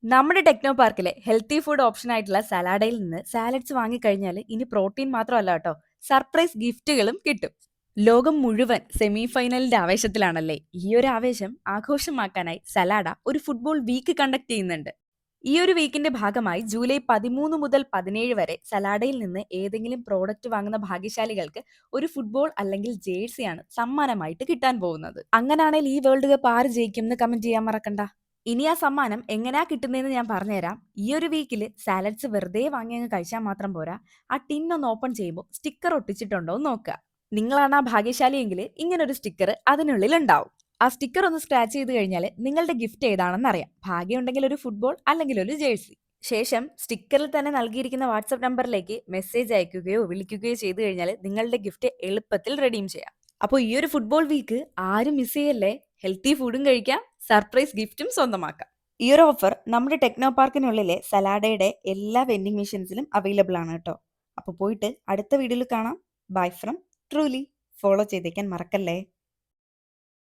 നമ്മുടെ ടെക്നോ പാർക്കിലെ healthy food option ആയിട്ടുള്ള സലാഡയിൽ നിന്ന് സാലഡ്സ് വാങ്ങിക്കഴിഞ്ഞാൽ ഇനി പ്രോട്ടീൻ മാത്രമല്ല കേട്ടോ, സർപ്രൈസ് ഗിഫ്റ്റുകളും കിട്ടും. ലോകം മുഴുവൻ സെമി ഫൈനലിന്റെ ആവേശത്തിലാണല്ലേ. ഈ ഒരു ആവേശം ആഘോഷമാക്കാനായി സലാഡ ഒരു ഫുട്ബോൾ വീക്ക് കണ്ടക്ട് ചെയ്യുന്നുണ്ട്. ഈ ഒരു വീക്കിന്റെ ഭാഗമായി ജൂലൈ 13 മുതൽ 17 വരെ സലാഡയിൽ നിന്ന് ഏതെങ്കിലും പ്രോഡക്റ്റ് വാങ്ങുന്ന ഭാഗ്യശാലികൾക്ക് ഒരു ഫുട്ബോൾ അല്ലെങ്കിൽ ജേഴ്സിയാണ് സമ്മാനമായിട്ട് കിട്ടാൻ പോകുന്നത്. അങ്ങനാണെങ്കിൽ ഈ വേൾഡ് കപ്പ് ആര് ജയിക്കും എന്ന് കമന്റ് ചെയ്യാൻ മറക്കണ്ട. ഇനി ആ സമ്മാനം എങ്ങനെയാ കിട്ടുന്നതെന്ന് ഞാൻ പറഞ്ഞുതരാം. ഈ ഒരു വീക്കിൽ സാലഡ്സ് വെറുതെ വാങ്ങി അങ്ങ് കഴിച്ചാൽ മാത്രം പോരാ, ആ ടിൻ ഒന്ന് ഓപ്പൺ ചെയ്യുമ്പോൾ സ്റ്റിക്കർ ഒട്ടിച്ചിട്ടുണ്ടോ എന്ന് നോക്കുക. നിങ്ങളാണ് ആ ഭാഗ്യശാലിയെങ്കിൽ ഇങ്ങനൊരു സ്റ്റിക്കർ അതിനുള്ളിൽ ഉണ്ടാവും. ആ സ്റ്റിക്കർ ഒന്ന് സ്ക്രാച്ച് ചെയ്ത് കഴിഞ്ഞാൽ നിങ്ങളുടെ ഗിഫ്റ്റ് ഏതാണെന്ന് അറിയാം. ഭാഗ്യമുണ്ടെങ്കിൽ ഒരു ഫുട്ബോൾ അല്ലെങ്കിൽ ഒരു ജേഴ്സി. ശേഷം സ്റ്റിക്കറിൽ തന്നെ നൽകിയിരിക്കുന്ന വാട്സപ്പ് നമ്പറിലേക്ക് മെസ്സേജ് അയക്കുകയോ വിളിക്കുകയോ ചെയ്തു കഴിഞ്ഞാൽ നിങ്ങളുടെ ഗിഫ്റ്റ് എളുപ്പത്തിൽ റെഡീം ചെയ്യാം. അപ്പോൾ ഈ ഒരു ഫുട്ബോൾ വീക്ക് ആരും മിസ് ചെയ്യല്ലേ. ഹെൽത്തി ഫുഡും കഴിക്കാം, സർപ്രൈസ് ഗിഫ്റ്റും സ്വന്തമാക്കാം. ഈ ഒരു ഓഫർ നമ്മുടെ ടെക്നോ പാർക്കിനുള്ളിലെ സലാഡയുടെ എല്ലാ വെൻഡിങ് മെഷീൻസിലും അവൈലബിൾ ആണ് കേട്ടോ. അപ്പോൾ പോയിട്ട് അടുത്ത വീഡിയോയിൽ കാണാം. Bye from truly. ഫോളോ ചെയ്തേക്കാൻ മറക്കല്ലേ.